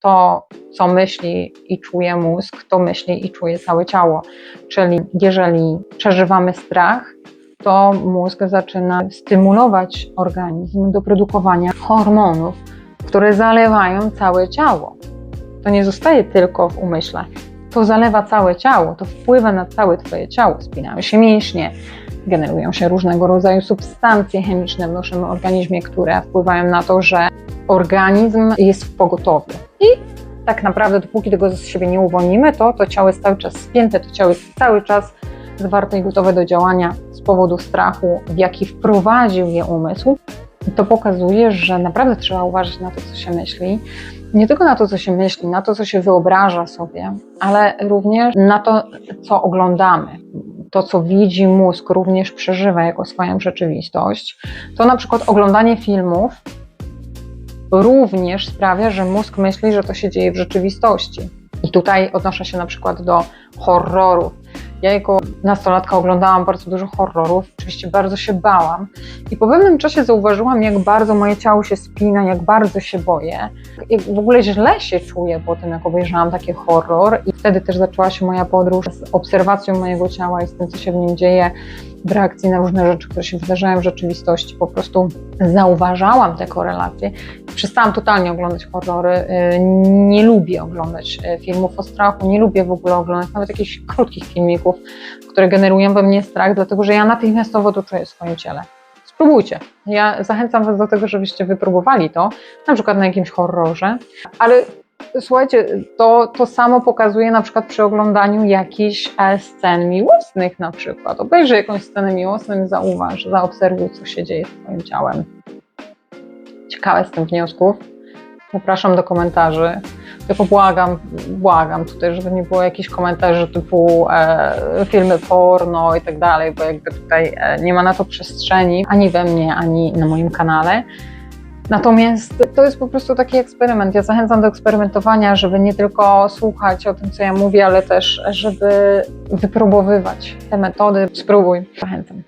to, co myśli i czuje mózg, to myśli i czuje całe ciało. Czyli jeżeli przeżywamy strach, to mózg zaczyna stymulować organizm do produkowania hormonów, które zalewają całe ciało. To nie zostaje tylko w umyśle, to zalewa całe ciało, to wpływa na całe Twoje ciało. Spinają się mięśnie, generują się różnego rodzaju substancje chemiczne w naszym organizmie, które wpływają na to, że organizm jest w pogotowiu. I tak naprawdę dopóki tego z siebie nie uwolnimy, to ciało jest cały czas spięte, to ciało jest cały czas zwarte i gotowe do działania z powodu strachu, w jaki wprowadził je umysł. I to pokazuje, że naprawdę trzeba uważać na to, co się myśli. Nie tylko na to, co się myśli, na to, co się wyobraża sobie, ale również na to, co oglądamy. To, co widzi mózg, również przeżywa jako swoją rzeczywistość. To na przykład oglądanie filmów również sprawia, że mózg myśli, że to się dzieje w rzeczywistości. I tutaj odnoszę się na przykład do horrorów. Ja jako nastolatka oglądałam bardzo dużo horrorów, oczywiście bardzo się bałam i po pewnym czasie zauważyłam, jak bardzo moje ciało się spina, jak bardzo się boję. Jak w ogóle źle się czuję po tym, jak obejrzałam taki horror i wtedy też zaczęła się moja podróż z obserwacją mojego ciała i z tym, co się w nim dzieje, w reakcji na różne rzeczy, które się wydarzają w rzeczywistości. Po prostu zauważałam te korelacje. Przestałam totalnie oglądać horrory. Nie lubię oglądać filmów o strachu, nie lubię w ogóle oglądać nawet jakichś krótkich filmików, które generują we mnie strach, dlatego że ja natychmiastowo to czuję w swoim ciele. Spróbujcie. Ja zachęcam Was do tego, żebyście wypróbowali to, na przykład na jakimś horrorze, ale słuchajcie, to samo pokazuje na przykład przy oglądaniu jakichś scen miłosnych na przykład. Obejrzyj jakąś scenę miłosną i zauważ, zaobserwuj, co się dzieje z Twoim ciałem. Ciekawe jestem wniosków. Zapraszam do komentarzy. Tylko błagam tutaj, żeby nie było jakichś komentarzy typu filmy porno i tak dalej, bo jakby tutaj nie ma na to przestrzeni ani we mnie, ani na moim kanale. Natomiast to jest po prostu taki eksperyment. Ja zachęcam do eksperymentowania, żeby nie tylko słuchać o tym, co ja mówię, ale też, żeby wypróbowywać te metody. Spróbuj. Zachęcam.